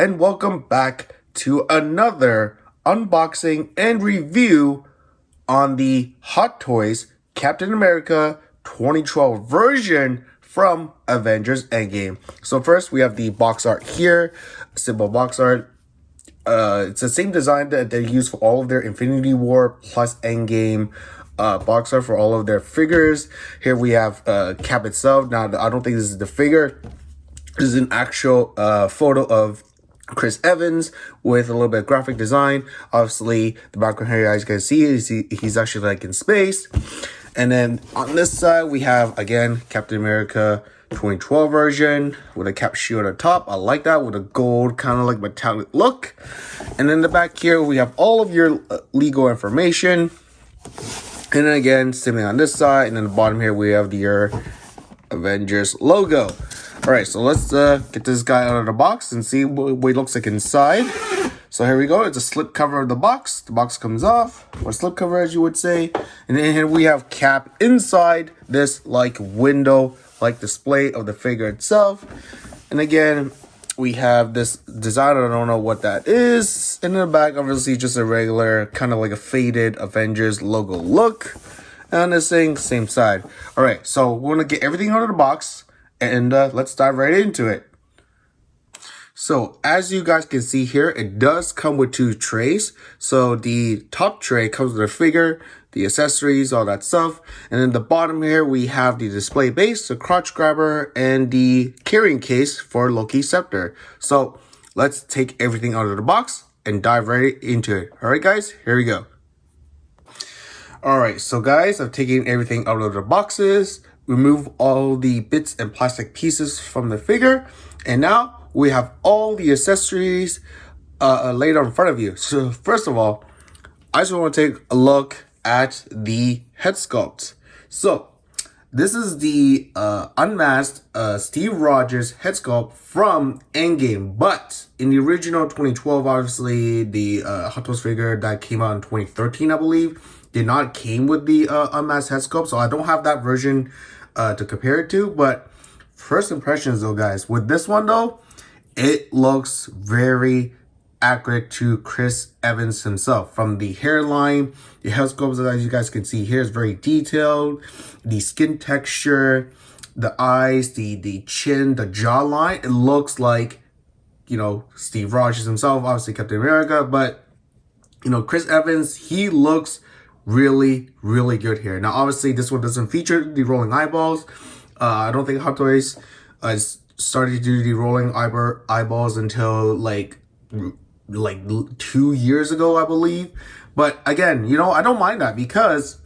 and welcome back to another unboxing and review on the Hot Toys Captain America 2012 version from Avengers Endgame. So first we have the box art here, simple box art. It's the same design that they use for all of their Infinity War plus Endgame box art for all of their figures. Here we have Cap itself. Now I don't think this is the figure. This is an actual photo of Chris Evans with a little bit of graphic design. Obviously, the background here, as you can see, is he's actually like in space. And then on this side, we have, again, Captain America 2012 version with a cap shield at the top. I like that with a gold kind of like metallic look. And in the back here, we have all of your legal information. And then again, same thing on this side. And then the bottom here, we have your Avengers logo. All right, so let's get this guy out of the box and see what he looks like inside. So here we go. It's a slip cover of the box. The box comes off, or slip cover as you would say. And then here we have Cap inside this like window-like display of the figure itself. And again, we have this design. I don't know what that is. And in the back, obviously, just a regular kind of like a faded Avengers logo look. And this thing, same side. All right, so we're going to get everything out of the box. And let's dive right into it. So as you guys can see here, it does come with two trays. So the top tray comes with a figure, the accessories, all that stuff. And then the bottom here, we have the display base, the crotch grabber, and the carrying case for Loki's scepter. So let's take everything out of the box and dive right into it. All right, guys, here we go. All right, so guys, I've taken everything out of the boxes. Remove all the bits and plastic pieces from the figure, and now we have all the accessories laid out in front of you. So first of all, I just want to take a look at the head sculpt. So this is the unmasked Steve Rogers head sculpt from Endgame, but in the original 2012, obviously the Hot Toys figure that came out in 2013, I believe, did not came with the unmasked head sculpt, so I don't have that version to compare it to. But first impressions though, guys, with this one though, it looks very accurate to Chris Evans himself. From the hairline, the head sculpt, as you guys can see here, is very detailed. The skin texture, the eyes, the chin, the jawline, it looks like, you know, Steve Rogers himself, obviously Captain America, but you know, Chris Evans, he looks really good here. Now obviously this one doesn't feature the rolling eyeballs. I don't think Hot Toys started to do the rolling eyeballs until like 2 years ago, I believe. But again, you know, I don't mind that, because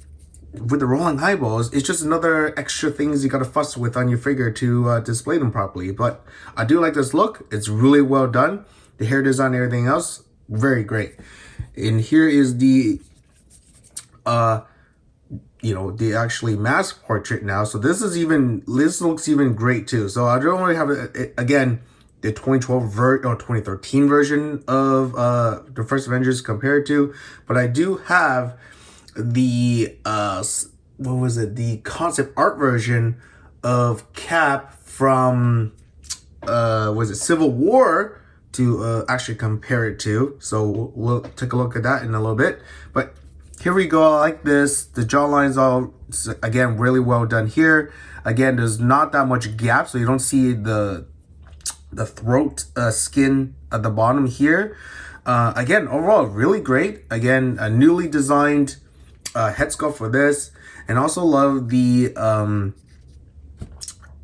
with the rolling eyeballs, it's just another extra things you gotta fuss with on your figure to display them properly. But I do like this look. It's really well done. The hair design and everything else, very great. And here is the you know, the actually mask portrait now. So this looks even great too. So I don't really have again the 2012 or 2013 version of the first Avengers compared to, but I do have the what was it, the concept art version of Cap from was it Civil War to actually compare it to. So we'll take a look at that in a little bit. But here we go. I like this. The jawline's all, again, really well done here. Again, there's not that much gap, so you don't see the throat skin at the bottom here. Again, overall, really great. Again, a newly designed head sculpt for this. And also love the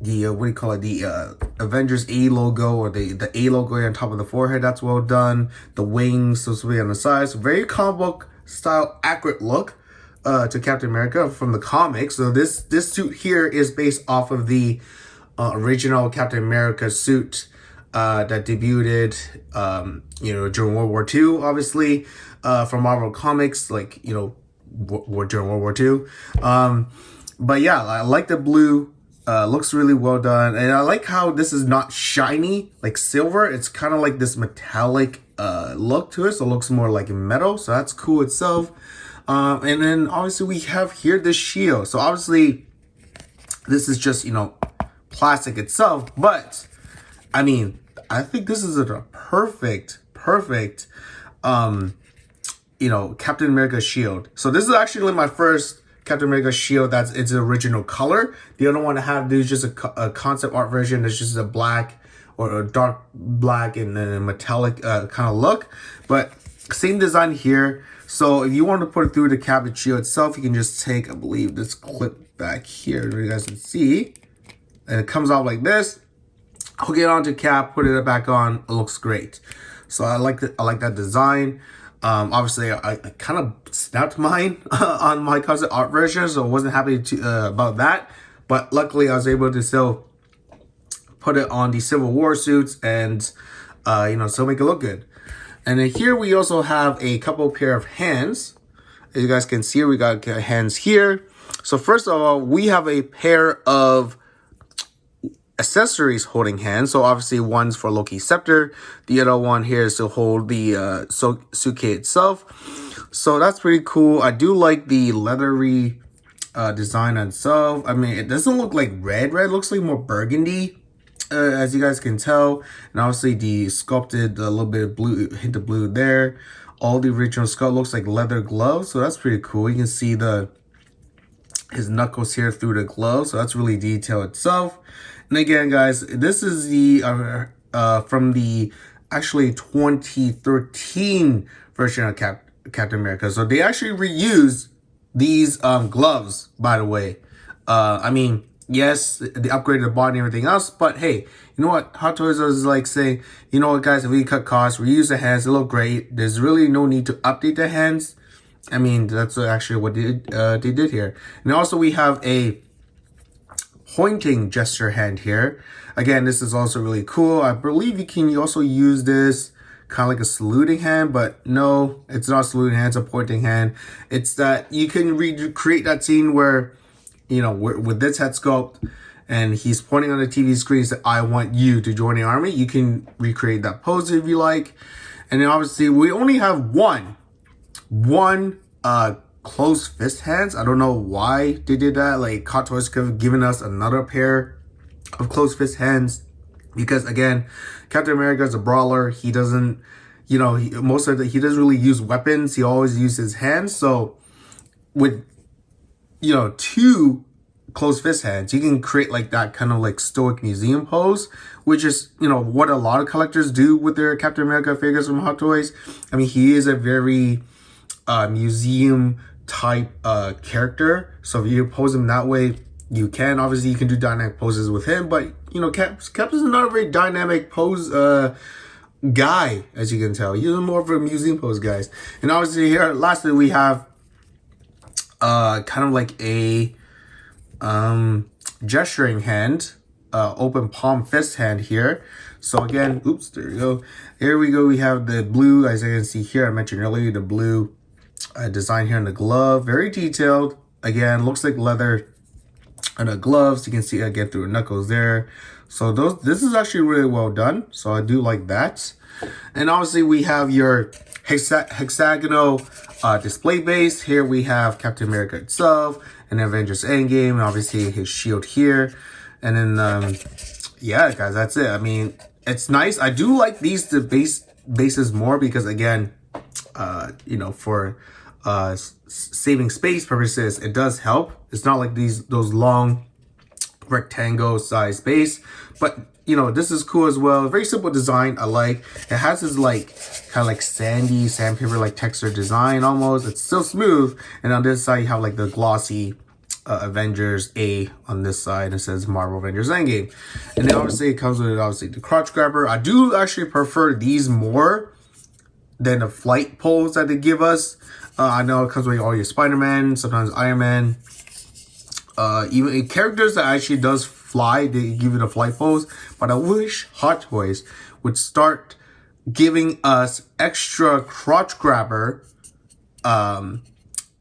what do you call it? The Avengers A logo, or the A logo on top of the forehead. That's well done. The wings supposed to be on the sides. So very comic book style accurate look to Captain America from the comics. So this suit here is based off of the original Captain America suit that debuted you know, during World War II, obviously, from Marvel Comics, like, you know, during World War II. But yeah, I like the blue. Looks really well done, and I like how this is not shiny like silver. It's kind of like this metallic look to it, so it looks more like metal, so that's cool itself. And then obviously we have here this shield. So obviously this is just, you know, plastic itself, but I mean, I think this is a perfect, Captain America shield. So this is actually my first Captain America shield that's its original color. The other one I have, there's just a concept art version that's just a black or a dark black and then a metallic kind of look. But same design here. So if you want to put it through the Captain shield itself, you can just take, I believe, this clip back here so you guys can see. And it comes out like this. Hook it onto Cap, put it back on. It looks great. So I like that design. Obviously, I kind of snapped mine on my concept art version, so I wasn't happy about that. But luckily, I was able to still put it on the Civil War suits and, still make it look good. And then here we also have a couple pair of hands. As you guys can see, we got hands here. So first of all, we have a pair of accessories holding hands. So obviously one's for Loki's scepter. The other one here is to hold the suitcase itself. So that's pretty cool. I do like the leathery design itself. I mean, it doesn't look like red. Red looks like more burgundy, as you guys can tell. And obviously the sculpted a little bit of blue, hint of blue there. All the original sculpt looks like leather gloves. So that's pretty cool. You can see his knuckles here through the glove. So that's really detailed itself. And again, guys, this is the from the actually 2013 version of Captain America. So they actually reused these gloves, by the way. I mean, yes, they upgraded the body and everything else, but hey, you know what? Hot Toys is like saying, you know what, guys, if we cut costs, reuse the hands, they look great. There's really no need to update the hands. I mean, that's actually what they did here. And also we have a pointing gesture hand here. Again, this is also really cool. I believe you can also use this kind of like a saluting hand, but no, it's not a saluting hand, it's a pointing hand. It's that you can recreate that scene where, with this head sculpt and he's pointing on the TV screen, that I want you to join the army. You can recreate that pose if you like. And then obviously we only have one closed fist hands. I don't know why they did that. Like, Hot Toys could have given us another pair of closed fist hands, because again, Captain America is a brawler. He doesn't, he doesn't really use weapons. He always uses his hands. So with, two closed fist hands, you can create like that kind of like stoic museum pose, which is, what a lot of collectors do with their Captain America figures from Hot Toys. I mean, he is a very museum type character. So if you pose him that way, you can. Obviously, you can do dynamic poses with him, but Cap is not a very dynamic pose guy, as you can tell. He's more of a museum pose guys. And obviously here, lastly, we have kind of like a gesturing hand, open palm fist hand here. So again, oops, there we go. Here we go. We have the blue, as you can see here. I mentioned earlier the blue design here in the glove, very detailed. Again, looks like leather and the gloves. You can see again through the knuckles there. So this is actually really well done. So I do like that. And obviously we have your hexagonal display base. Here we have Captain America itself and Avengers Endgame, and obviously his shield here. And then yeah, guys, that's it. I mean, it's nice. I do like these bases more because again, for saving space purposes, it does help. It's not like those long rectangle size base, but this is cool as well. Very simple design. I like it. Has this like kind of like sandy sandpaper like texture design almost. It's still smooth, and on this side you have like the glossy Avengers A on this side. It says Marvel Avengers Endgame, and then obviously it comes with the crotch grabber. I do actually prefer these more than the flight poles that they give us. I know it comes with all your Spider-Man, sometimes Iron Man. Even characters that actually does fly, they give you the flight pose. But I wish Hot Toys would start giving us extra crotch grabber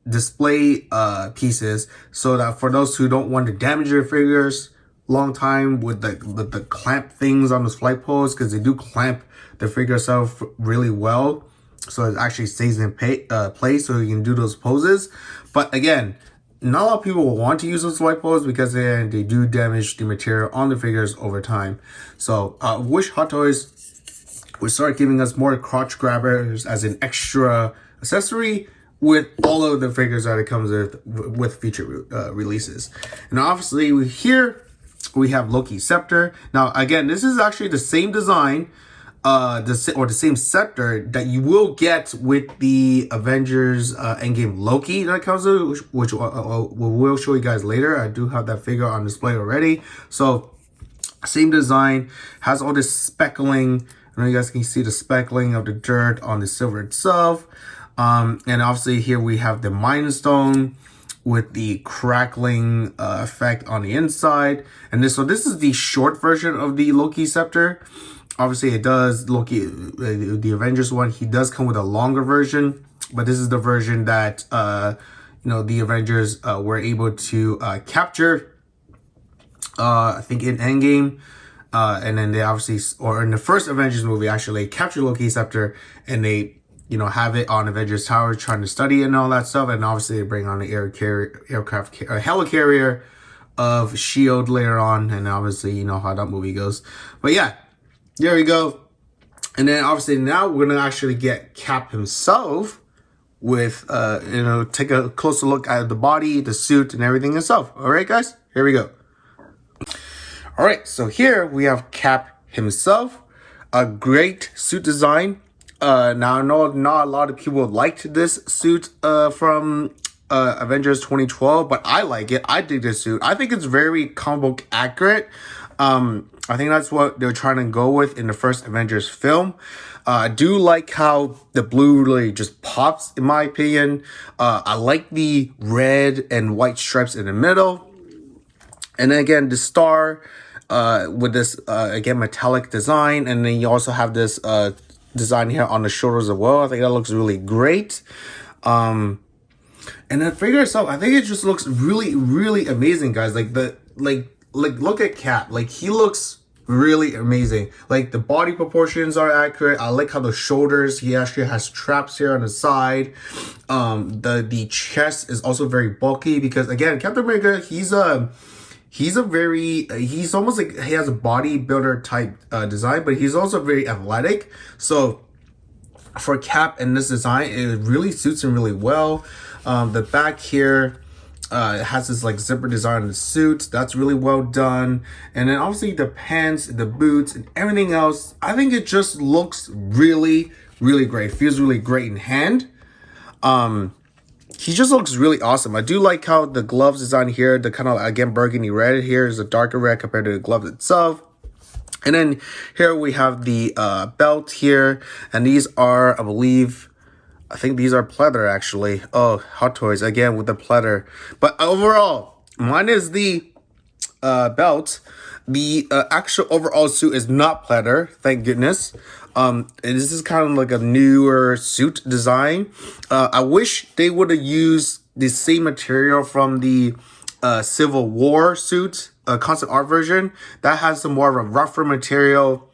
display pieces, so that for those who don't want to damage their figures long time with the clamp things on those flight poles, because they do clamp the figure itself really well, so it actually stays in place, so you can do those poses. But again, not a lot of people will want to use those flight poles because they do damage the material on the figures over time. So I wish Hot Toys we start giving us more crotch grabbers as an extra accessory with all of the figures that it comes with future releases. And obviously here we have Loki's scepter. Now again, this is actually the same design, the same scepter that you will get with the Avengers Endgame Loki that comes with, which we'll show you guys later. I do have that figure on display already. So same design, has all this speckling. I know you guys can see the speckling of the dirt on the silver itself. And obviously here we have the Mind Stone with the crackling effect on the inside. And this is the short version of the Loki scepter. Obviously it does, Loki, the Avengers one, he does come with a longer version. But this is the version that, the Avengers were able to capture, I think in Endgame. And then they obviously, or in the first Avengers movie, actually capture Loki's scepter and they, have it on Avengers Tower trying to study and all that stuff. And obviously they bring on the helicarrier of S.H.I.E.L.D. later on. And obviously, you know how that movie goes. But yeah, there we go. And then obviously now we're going to actually get Cap himself with, take a closer look at the body, the suit, and everything itself. All right, guys, here we go. All right, so here we have Cap himself. A great suit design. Now I know not a lot of people liked this suit from Avengers 2012, but I like it. I dig this suit. I think it's very comic book accurate. I think that's what they're trying to go with in the first Avengers film. I do like how the blue really just pops, in my opinion. I like the red and white stripes in the middle. And then again, the star with this, again, metallic design. And then you also have this design here on the shoulders as well. I think that looks really great. And the figure itself, I think it just looks really, really amazing, guys. Like look at Cap. Like he looks really amazing. Like the body proportions are accurate. I like how the shoulders, he actually has straps here on the side. The chest is also very bulky because again, Captain America, he's almost like he has a bodybuilder type design, but he's also very athletic. So for Cap in this design, it really suits him really well. The back here has this like zipper design on the suit. That's really well done. And then obviously the pants, the boots, and everything else, I think it just looks really, really great. Feels really great in hand. He just looks really awesome. I do like how the gloves design here, the kind of, again, burgundy red here is a darker red compared to the glove itself. And then here we have the belt here. And these are, I think these are pleather actually. Oh, Hot Toys, again, with the pleather. But overall, mine is the belt. The actual overall suit is not pleather, thank goodness. This is kind of like a newer suit design. I wish they would have used the same material from the Civil War suit, concept art version. That has some more of a rougher material.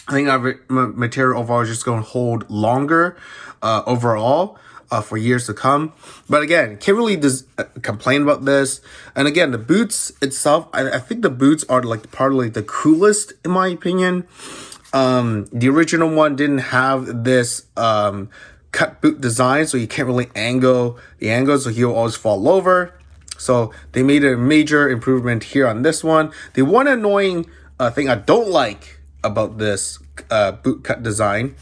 I think that material overall is just going to hold longer overall for years to come. But again, can't really complain about this. And again, the boots itself, I think the boots are like probably the coolest in my opinion. The original one didn't have this cut boot design, so you can't really angle the angle, so he'll always fall over. So they made a major improvement here on this one. The one annoying thing I don't like about this boot cut design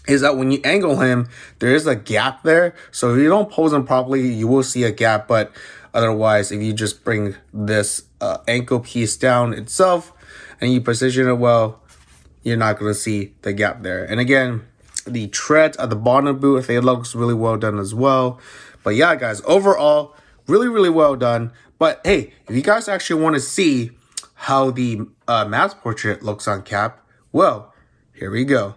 is that when you angle him, there is a gap there. So if you don't pose him properly, you will see a gap. But otherwise, if you just bring this ankle piece down itself and you position it well, you're not going to see the gap there. And again, the tread at the bottom of the boot, I think it looks really well done as well. But yeah, guys, overall, really, really well done. But hey, if you guys actually want to see how the mass portrait looks on Cap, well, here we go.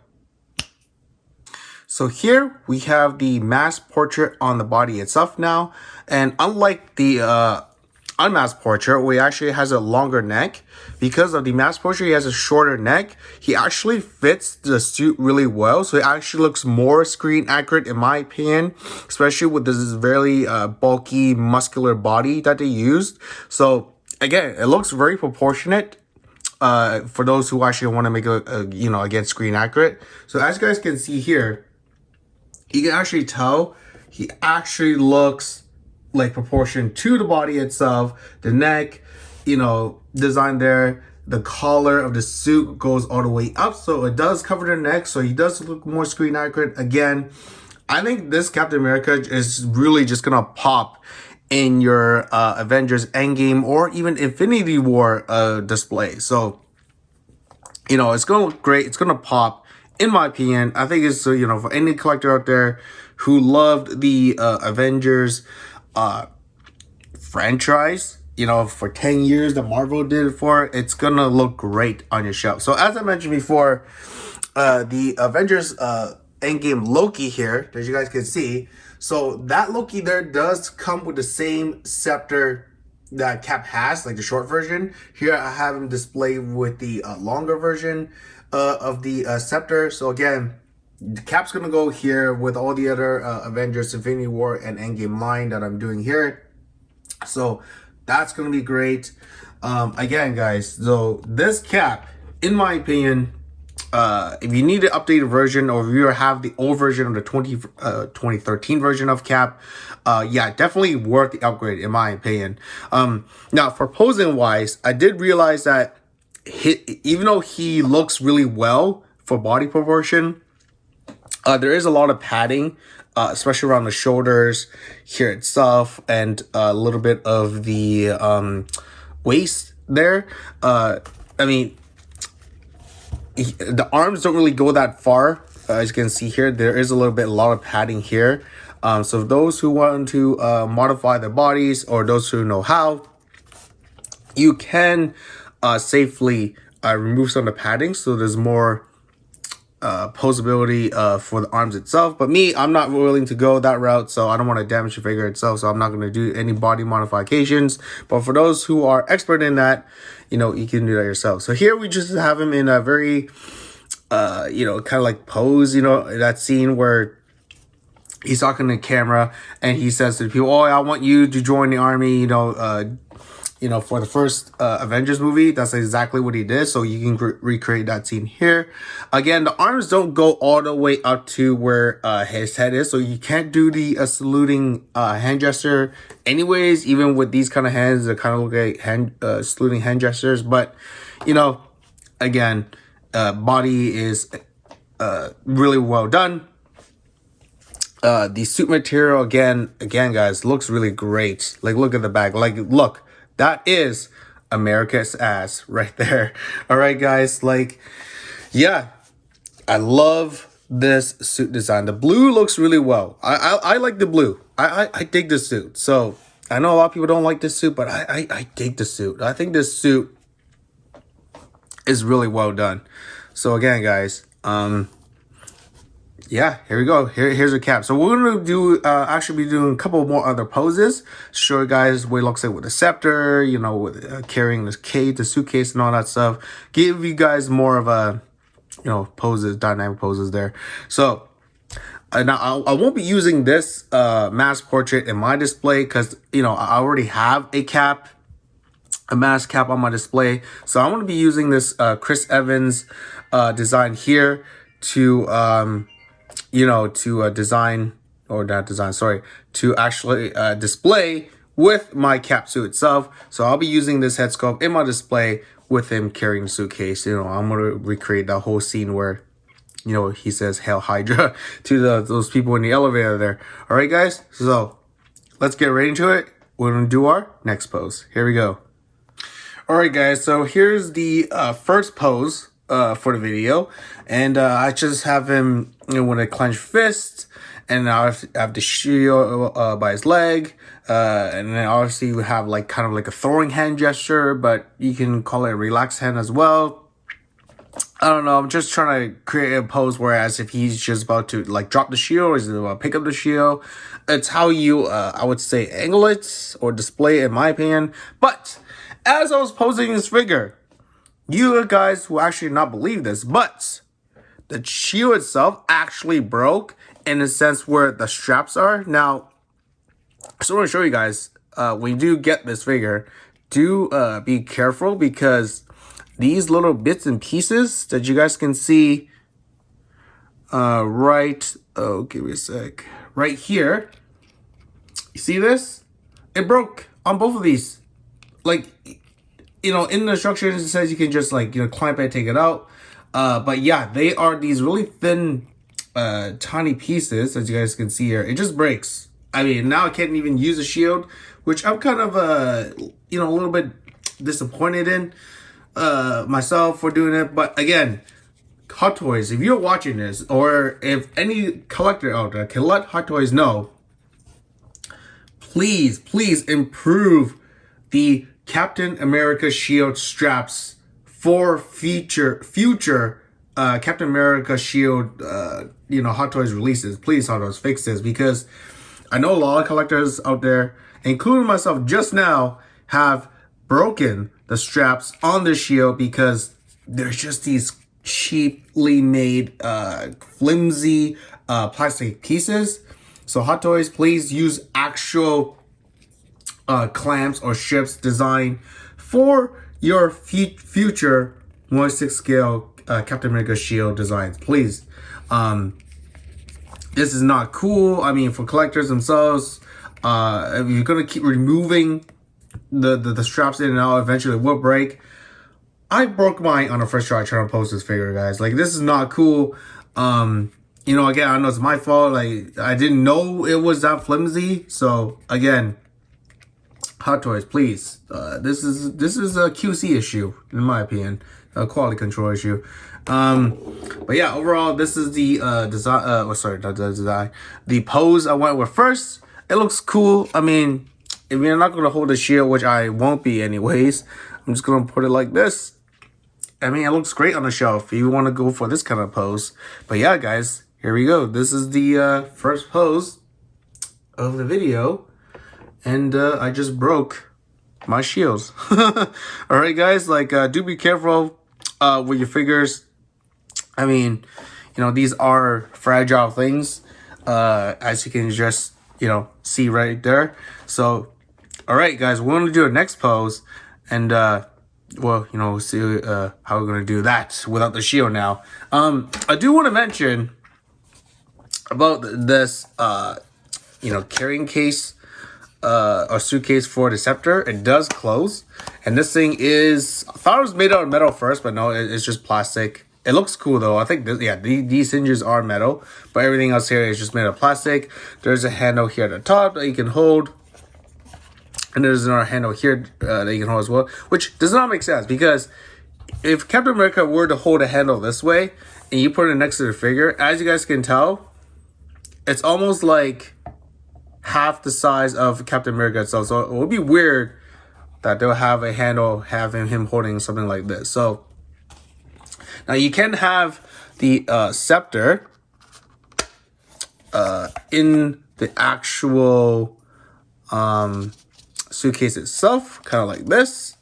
So here we have the mass portrait on the body itself now. And unlike the unmasked portrait, where he actually has a longer neck, because of the masked portrait, he has a shorter neck. He actually fits the suit really well. So it actually looks more screen accurate in my opinion, especially with this very bulky, muscular body that they used. So again, it looks very proportionate. for those who actually want to make again, screen accurate. So as you guys can see here, you can actually tell he actually looks like proportioned to the body itself, the neck, design there. The collar of the suit goes all the way up, so it does cover the neck, so he does look more screen accurate. Again, I think this Captain America is really just gonna pop in your Avengers Endgame or even Infinity War display. So, it's gonna look great. It's gonna pop, in my opinion. I think it's for any collector out there who loved the Avengers franchise, for 10 years that Marvel did it for, it's gonna look great on your shelf. So as I mentioned before, the Avengers Endgame Loki here, as you guys can see, so that Loki there does come with the same scepter that Cap has, like the short version. Here I have him displayed with the longer version of the scepter. So again, the Cap's gonna go here with all the other Avengers Infinity War and Endgame line that I'm doing here. So that's going to be great. Again, guys, so this Cap, in my opinion, if you need an updated version or if you have the old version of the 2013 version of Cap, yeah, definitely worth the upgrade, in my opinion. Now, for posing wise, I did realize that even though he looks really well for body proportion, there is a lot of padding, especially around the shoulders here itself, and a little bit of the waist there. I mean, the arms don't really go that far. As you can see here, there is a lot of padding here. So those who want to modify their bodies, or those who know how, you can safely remove some of the padding, so there's more posability for the arms itself. But me, I'm not willing to go that route, so I don't want to damage the figure itself, so I'm not going to do any body modifications. But for those who are expert in that, you can do that yourself. So here we just have him in a very kind of like pose, that scene where he's talking to the camera and he says to the people, "Oh, I want you to join the army," for the first Avengers movie. That's exactly what he did. So you can recreate that scene here. Again, the arms don't go all the way up to where his head is. So you can't do the saluting hand gesture anyways. Even with these kind of hands, they kind of look like saluting hand gestures. But, again, body is really well done. The suit material, again, guys, looks really great. Like, look at the back. Like, look. That is America's ass right there. All right, guys. Like, yeah, I love this suit design. The blue looks really well. I like the blue. I dig the suit. So I know a lot of people don't like this suit, but I dig the suit. I think this suit is really well done. So again, guys, yeah, here we go. Here's a Cap. So we're gonna do actually be doing a couple more other poses. Show you guys what it looks like with the scepter, with carrying this case, the suitcase, and all that stuff. Give you guys more of a poses, dynamic poses there. So now I won't be using this mask portrait in my display because I already have a mask Cap on my display. So I'm gonna be using this Chris Evans design here to to actually display with my Cap suit itself. So I'll be using this head sculpt in my display with him carrying the suitcase. I'm going to recreate that whole scene where, he says Hail Hydra to those people in the elevator there. All right, guys. So let's get right into it. We're going to do our next pose. Here we go. All right, guys. So here's the first pose for the video, and I just have him with a clenched fist, and I have the shield by his leg, and then obviously we have kind of like a throwing hand gesture, but you can call it a relaxed hand as well. I don't know, I'm just trying to create a pose whereas if he's just about to drop the shield or he's about to pick up the shield. It's how you I would say angle it or display it, in my opinion. But as I was posing this figure, you guys will actually not believe this, but the shield itself actually broke in the sense where the straps are. Now, I just want to show you guys, when you do get this figure, do be careful because these little bits and pieces that you guys can see give me a sec. Right here. You see this? It broke on both of these. Like, in the instructions it says you can just clamp it, take it out. But yeah, they are these really thin, tiny pieces, as you guys can see here. It just breaks. I mean, now I can't even use a shield, which I'm kind of, a little bit disappointed in myself for doing it. But again, Hot Toys, if you're watching this, or if any collector out there can let Hot Toys know, please improve the Captain America shield straps for future Captain America shield Hot Toys releases. Please, Hot Toys, fix this, because I know a lot of collectors out there, including myself just now, have broken the straps on the shield because there's just these cheaply made flimsy plastic pieces. So Hot Toys, please use actual clamps or strips designed for your future 1/6 scale Captain America shield designs. Please. This is not cool. I mean, for collectors themselves, if you're gonna keep removing the straps in and out, eventually it will break. I broke mine on the first try trying to post this figure, guys. Like, this is not cool. Again, I know it's my fault. Like, I didn't know it was that flimsy. So again, Hot Toys, please. This is a QC issue, in my opinion, a quality control issue. But yeah, overall, this is the the pose I went with first. It looks cool. I mean, if you're not gonna hold the shield, which I won't be anyways, I'm just gonna put it like this. I mean, it looks great on the shelf if you want to go for this kind of pose. But yeah, guys, here we go. This is the first pose of the video, and I just broke my shields. All right, guys, do be careful with your figures. I mean, these are fragile things, as you can just see right there. So all right, guys, we're gonna do a next pose, and see how we're gonna do that without the shield now. I do want to mention about this carrying case or suitcase for the scepter. It does close, and this thing is, I thought it was made out of metal first, but no, it's just plastic. It looks cool though. I think these hinges are metal, but everything else here is just made of plastic. There's a handle here at the top that you can hold, and there's another handle here that you can hold as well, which does not make sense, because if Captain America were to hold a handle this way and you put it next to the figure, as you guys can tell, it's almost like half the size of Captain America itself. So it would be weird that they'll have a handle having him holding something like this. So now you can have the scepter in the actual suitcase itself, kind of like this,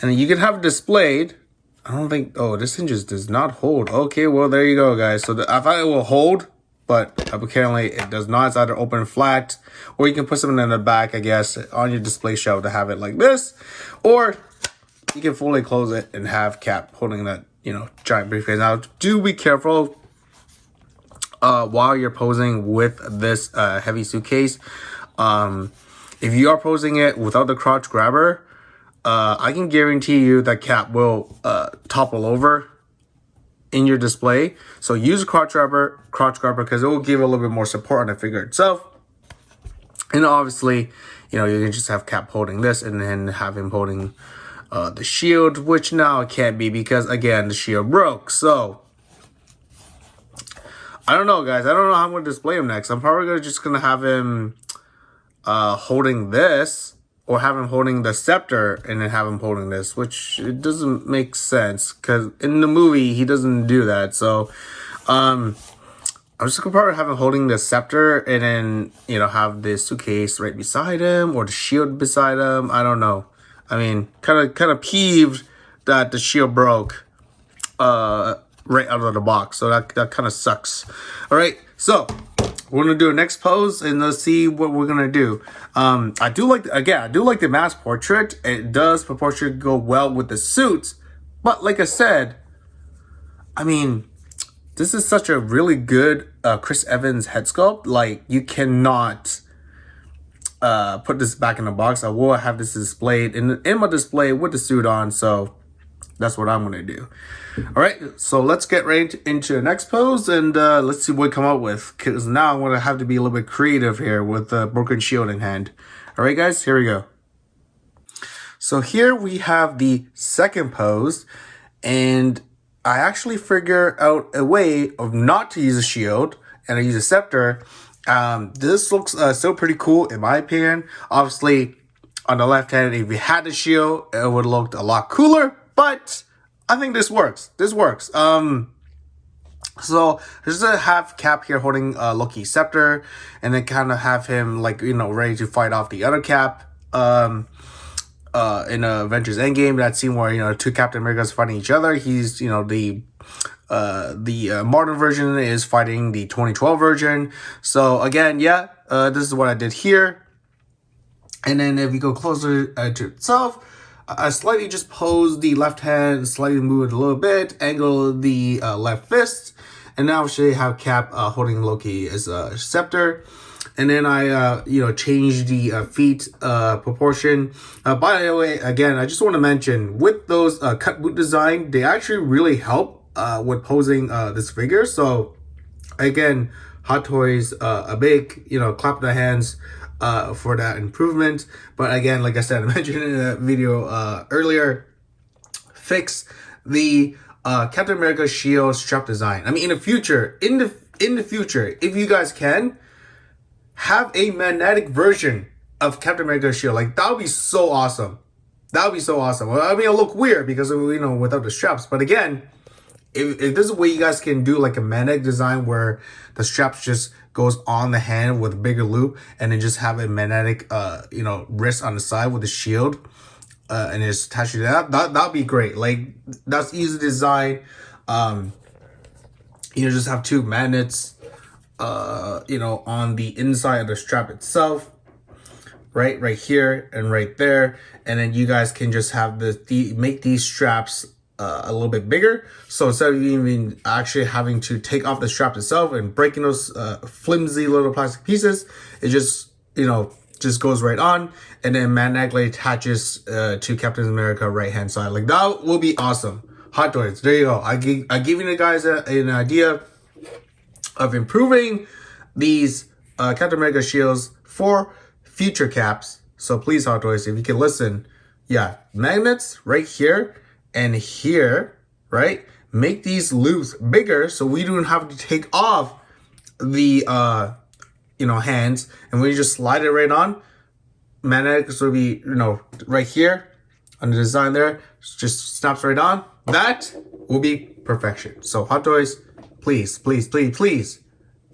and then you can have it displayed. I don't think, this hinges does not hold. Okay, well, there you go, guys. So I thought it will hold, but apparently it does not. It's either open flat, or you can put something in the back, I guess, on your display shelf to have it like this, or you can fully close it and have Cap holding that giant briefcase. Now, do be careful while you're posing with this heavy suitcase. If you are posing it without the crotch grabber, I can guarantee you that Cap will topple over in your display. So use a crotch grabber, because it will give a little bit more support on the figure itself. And obviously, you can just have Cap holding this and then have him holding the shield, which now it can't be because, again, the shield broke. So I don't know, guys. I don't know how I'm going to display him next. I'm probably just going to have him holding this, or have him holding the scepter and then have him holding this, which it doesn't make sense because in the movie he doesn't do that. So I'm just gonna probably have him holding the scepter and then have the suitcase right beside him, or the shield beside him. I don't know. I mean, kind of peeved that the shield broke right out of the box. So that kind of sucks. All right, so we're gonna do a next pose and let's see what we're gonna do. I do like the mask portrait. It does proportionally go well with the suits, But like I said, I mean, this is such a really good Chris Evans head sculpt. Like, you cannot put this back in the box. I will have this displayed in my display with the suit on, so that's what I'm gonna do. All right, so let's get right into the next pose, and let's see what we come up with, because now I'm gonna have to be a little bit creative here with the broken shield in hand. All right, guys, here we go. So here we have the second pose, and I actually figure out a way of not to use a shield, and I use a scepter. This looks still pretty cool in my opinion. Obviously, on the left hand, if you had the shield, it would have looked a lot cooler, but I think this works. This works. So just to have Cap here holding Loki's scepter, and then kind of have him, like, you know, ready to fight off the other Cap. In Avengers Endgame, that scene where, you know, two Captain Americas fighting each other. He's, you know, the modern version is fighting the 2012 version. So again, yeah, this is what I did here. And then if you go closer to itself, I slightly just pose the left hand, slightly move it a little bit, angle the left fist, and now I'll show you how Cap holding Loki as a scepter. And then I, you know, change the feet proportion. By the way, again, I just want to mention, with those cut boot design, they actually really help with posing this figure. So, again, Hot Toys, a big, you know, clap the hands for that improvement. But again, like I said, I mentioned in a video earlier, fix the Captain America shield strap design. I mean, in the future, if you guys can, have a magnetic version of Captain America's shield. Like, that would be so awesome. That would be so awesome. Well, I mean, it'll look weird because, you know, without the straps. But again, if this is a way you guys can do like a magnetic design where the straps just goes on the hand with a bigger loop, and then just have a magnetic, you know, wrist on the side with the shield, and just attach it to that'd be great. Like, that's easy to design. You know, just have two magnets, you know, on the inside of the strap itself, right here and right there, and then you guys can just have make these straps a little bit bigger. So instead of even actually having to take off the strap itself and breaking those flimsy little plastic pieces, it just, you know, just goes right on, and then magnetically attaches to Captain America right hand side. Like, that will be awesome. Hot Toys, there you go. I give you guys an idea of improving these Captain America shields for future Caps. So please, Hot Toys, if you can listen, yeah, magnets right here and here, right? Make these loops bigger so we don't have to take off the you know, hands, and we just slide it right on. Magnetic will be, you know, right here on the design there, just snaps right on. That will be perfection. So Hot Toys, please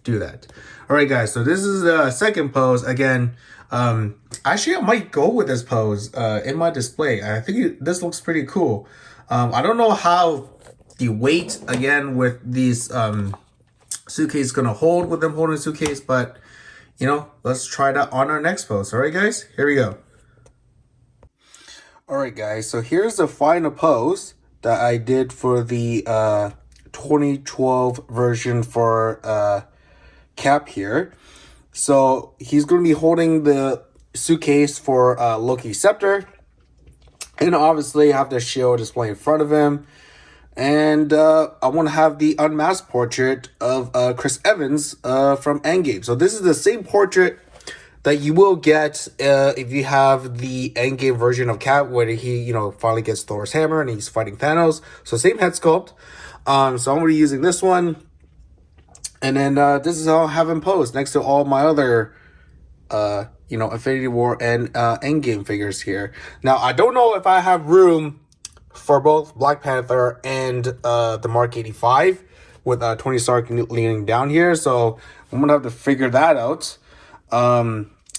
do that. All right, guys, so this is the second pose. Again, actually, I might go with this pose in my display. I think this looks pretty cool. I don't know how the weight, again, with these suitcase is going to hold with them holding a suitcase, but, you know, let's try that on our next pose. All right, guys, here we go. All right, guys, so here's the final pose that I did for the 2012 version for Cap here. So he's going to be holding the suitcase for Loki's scepter, and obviously have the shield display in front of him. And I want to have the unmasked portrait of Chris Evans from Endgame. So this is the same portrait that you will get if you have the Endgame version of Cap, where he, you know, finally gets Thor's hammer and he's fighting Thanos. So same head sculpt. So I'm going to be using this one. And then this is how I have him posed next to all my other, you know, Infinity War and Endgame figures here. Now, I don't know if I have room for both Black Panther and the Mark 85 with Tony Stark leaning down here. So I'm going to have to figure that out.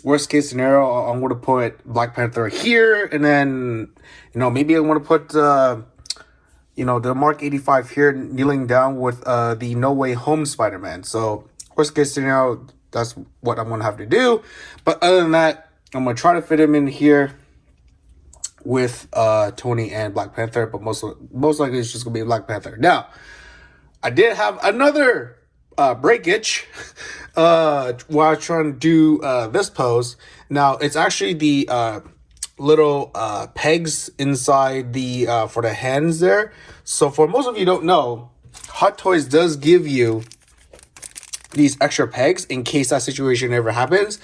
Worst case scenario, I'm going to put Black Panther here. And then, you know, maybe I want to put, you know, the Mark 85 here kneeling down with the No Way Home Spider-Man. So worst case scenario, that's what I'm going to have to do. But other than that, I'm going to try to fit him in here with Tony and Black Panther, but most likely it's just gonna be Black Panther. Now, I did have another breakage while I was trying to do this pose. Now, it's actually the little pegs inside the for the hands there. So for most of you don't know, Hot Toys does give you these extra pegs in case that situation ever happens.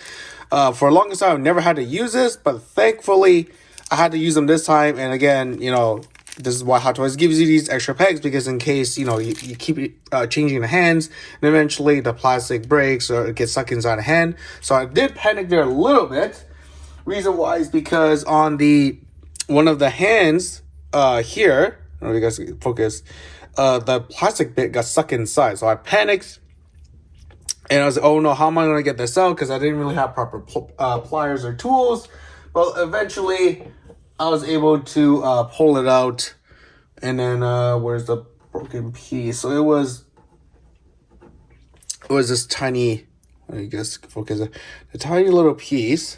For the longest time, I've never had to use this, but thankfully, I had to use them this time. And again, you know, this is why Hot Toys gives you these extra pegs, because in case, you know, you keep changing the hands, and eventually the plastic breaks or it gets stuck inside the hand. So I did panic there a little bit. Reason why is because on one of the hands here, I don't know if you guys can focus, the plastic bit got stuck inside. So I panicked. And I was like, oh no, how am I going to get this out? Because I didn't really have proper pliers or tools. But eventually, I was able to pull it out. And then, where's the broken piece? So it was this tiny, I guess, focus, a tiny little piece.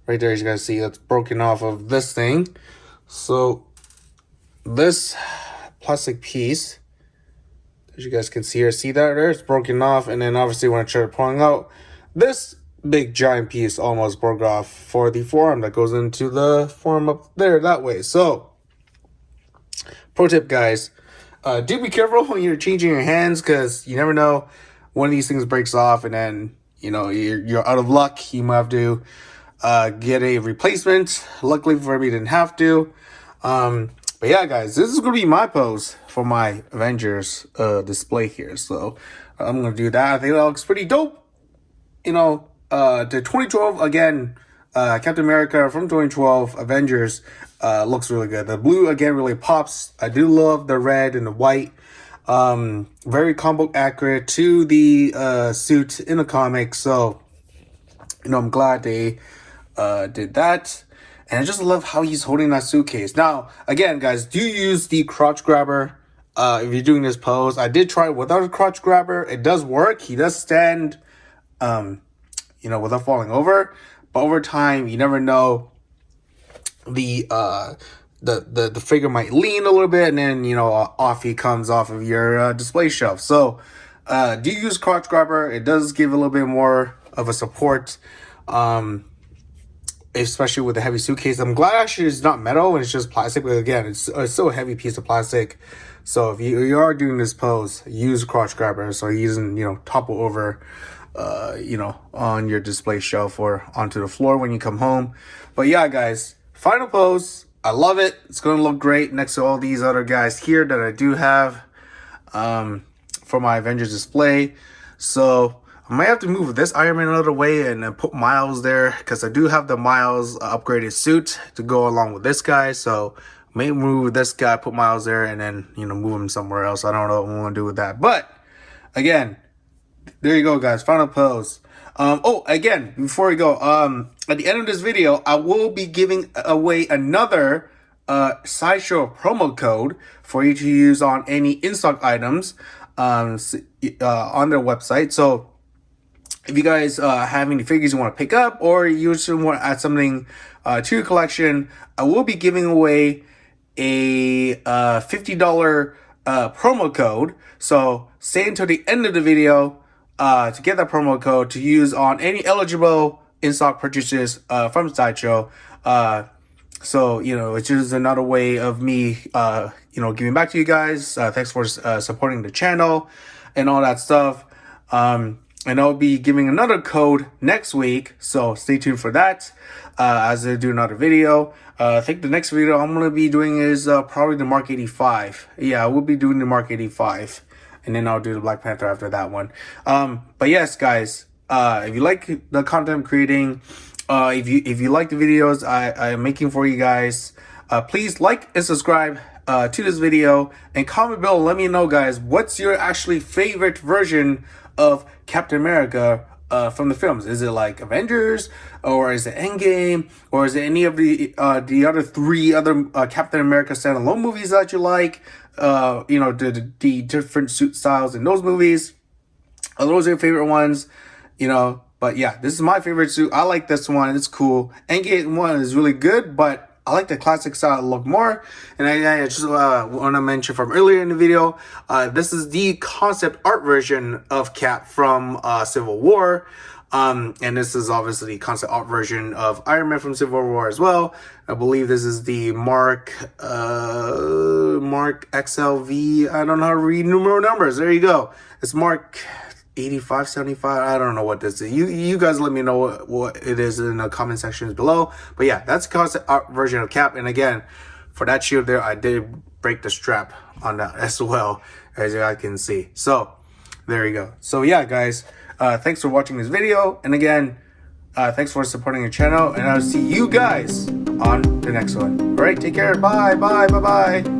Right there, as you guys see, that's broken off of this thing. So this plastic piece, as you guys can see here, see that there? It's broken off. And then obviously when I tried pulling out, this big giant piece almost broke off for the forearm that goes into the forearm up there that way. So, pro tip, guys, do be careful when you're changing your hands, because you never know, one of these things breaks off and then, you know, you're out of luck. You might have to get a replacement. Luckily for me, didn't have to. But yeah, guys, this is going to be my pose for my Avengers display here. So I'm going to do that. I think that looks pretty dope. You know, the 2012, again, Captain America from 2012, Avengers, looks really good. The blue, again, really pops. I do love the red and the white. Very comic book accurate to the suit in the comics. So, you know, I'm glad they did that. And I just love how he's holding that suitcase. Now, again, guys, do use the crotch grabber if you're doing this pose. I did try it without a crotch grabber. It does work. He does stand, you know, without falling over. But over time, you never know. The figure might lean a little bit, and then, you know, off he comes off of your display shelf. So, do use crotch grabber. It does give a little bit more of a support. Especially with a heavy suitcase. I'm glad actually it's not metal and it's just plastic, but again, it's still a heavy piece of plastic. So if you are doing this pose, use crotch grabber. So using, you know, topple over, you know, on your display shelf or onto the floor when you come home. But yeah, guys, final pose. I love it. It's going to look great next to all these other guys here that I do have for my Avengers display. So I might have to move this Iron Man another way and put Miles there, because I do have the Miles upgraded suit to go along with this guy. So I may move this guy, put Miles there, and then, you know, move him somewhere else. I don't know what I want to do with that. But again, there you go, guys. Final pose. Oh, again, before we go, at the end of this video, I will be giving away another Sideshow promo code for you to use on any in-stock items on their website. So if you guys have any figures you want to pick up, or you just want to add something to your collection, I will be giving away a $50 promo code. So stay until the end of the video to get that promo code to use on any eligible in-stock purchases from Sideshow. So, you know, it's just another way of me, you know, giving back to you guys. Thanks for supporting the channel and all that stuff. And I'll be giving another code next week, so stay tuned for that as I do another video. I think the next video I'm going to be doing is probably the Mark 85. Yeah, I will be doing the Mark 85, and then I'll do the Black Panther after that one. But yes, guys, if you like the content I'm creating, if you like the videos I am making for you guys, please like and subscribe to this video, and comment below. Let me know, guys, what's your actually favorite version of Captain America from the films? Is it like Avengers, or is it Endgame, or is it any of the other three Captain America standalone movies that you like? You know, the different suit styles in those movies. Are those your favorite ones? You know, But yeah, this is my favorite suit. I like this one. It's cool. Endgame one is really good, but I like the classic style look more. And I just want to mention from earlier in the video, this is the concept art version of Cap from Civil War. And this is obviously the concept art version of Iron Man from Civil War as well. I believe this is the Mark XLV. I don't know how to read numeral numbers. There you go. It's Mark 85, 75. I don't know what this is. You guys let me know what it is in the comment sections below. But yeah, that's the concept art version of Cap. And again, for that shield there, I did break the strap on that as well, as you guys can see. So there you go. So yeah, guys, thanks for watching this video. And again, thanks for supporting the channel. And I'll see you guys on the next one. All right, take care. Bye, bye, bye, bye.